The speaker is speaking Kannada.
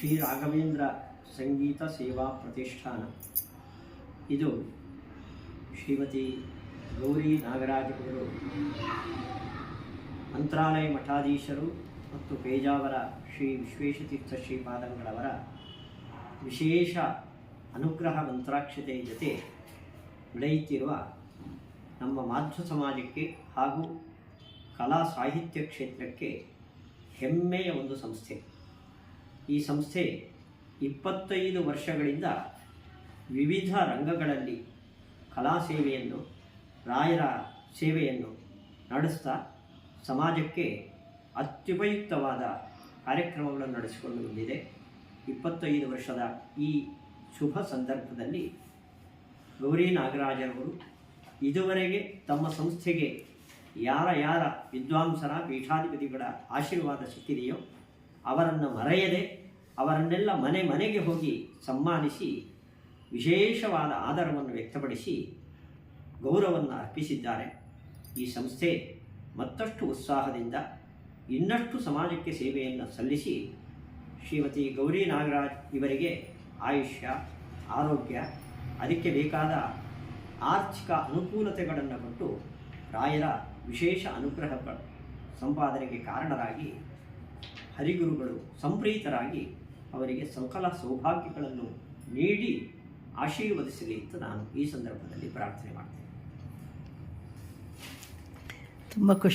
ಶ್ರೀ ರಾಘವೇಂದ್ರ ಸಂಗೀತ ಸೇವಾ ಪ್ರತಿಷ್ಠಾನ. ಇದು ಶ್ರೀಮತಿ ಗೌರಿ ನಾಗರಾಜರು ಮಂತ್ರಾಲಯ ಮಠಾಧೀಶರು ಮತ್ತು ಪೇಜಾವರ ಶ್ರೀ ವಿಶ್ವೇಶತೀರ್ಥ ಶ್ರೀಪಾದಂಗಳವರ ವಿಶೇಷ ಅನುಗ್ರಹ ಮಂತ್ರಾಕ್ಷತೆ ಜೊತೆ ನಡೆಯುತ್ತಿರುವ ನಮ್ಮ ಮಾಧ್ವ ಸಮಾಜಕ್ಕೆ ಹಾಗೂ ಕಲಾ ಸಾಹಿತ್ಯ ಕ್ಷೇತ್ರಕ್ಕೆ ಹೆಮ್ಮೆಯ ಒಂದು ಸಂಸ್ಥೆ. ಈ ಸಂಸ್ಥೆ 25 ವರ್ಷಗಳಿಂದ ವಿವಿಧ ರಂಗಗಳಲ್ಲಿ ಕಲಾ ಸೇವೆಯನ್ನು, ರಾಯರ ಸೇವೆಯನ್ನು ನಡೆಸ್ತಾ ಸಮಾಜಕ್ಕೆ ಅತ್ಯುಪಯುಕ್ತವಾದ ಕಾರ್ಯಕ್ರಮಗಳನ್ನು ನಡೆಸಿಕೊಂಡು ಬಂದಿದೆ. 25 ವರ್ಷದ ಈ ಶುಭ ಸಂದರ್ಭದಲ್ಲಿ ಗೌರಿ ನಾಗರಾಜರವರು ಇದುವರೆಗೆ ತಮ್ಮ ಸಂಸ್ಥೆಗೆ ಯಾರ ವಿದ್ವಾಂಸರ ಪೀಠಾಧಿಪತಿಗಳ ಆಶೀರ್ವಾದ ಸಿಕ್ಕಿದೆಯೋ ಅವರನ್ನು ಮರೆಯದೆ ಅವರನ್ನೆಲ್ಲ ಮನೆಗೆ ಹೋಗಿ ಸನ್ಮಾನಿಸಿ ವಿಶೇಷವಾದ ಆದರವನ್ನು ವ್ಯಕ್ತಪಡಿಸಿ ಗೌರವವನ್ನು ಅರ್ಪಿಸಿದ್ದಾರೆ. ಈ ಸಂಸ್ಥೆ ಮತ್ತಷ್ಟು ಉತ್ಸಾಹದಿಂದ ಇನ್ನಷ್ಟು ಸಮಾಜಕ್ಕೆ ಸೇವೆಯನ್ನು ಸಲ್ಲಿಸಿ ಶ್ರೀಮತಿ ಗೌರಿ ನಾಗರಾಜ್ ಇವರಿಗೆ ಆಯುಷ್ಯ, ಆರೋಗ್ಯ, ಅದಕ್ಕೆ ಬೇಕಾದ ಆರ್ಥಿಕ ಅನುಕೂಲತೆಗಳನ್ನು ಕೊಟ್ಟು ರಾಯರ ವಿಶೇಷ ಅನುಗ್ರಹ ಸಂಪಾದನೆಗೆ ಕಾರಣರಾಗಿ ಹರಿಗುರುಗಳು ಸಂಪ್ರೀತರಾಗಿ ಅವರಿಗೆ ಸಕಲ ಸೌಭಾಗ್ಯಗಳನ್ನು ನೀಡಿ ಆಶೀರ್ವದಿಸಲಿ ಅಂತ ನಾನು ಈ ಸಂದರ್ಭದಲ್ಲಿ ಪ್ರಾರ್ಥನೆ ಮಾಡ್ತೇನೆ. ತುಂಬ ಖುಷಿ.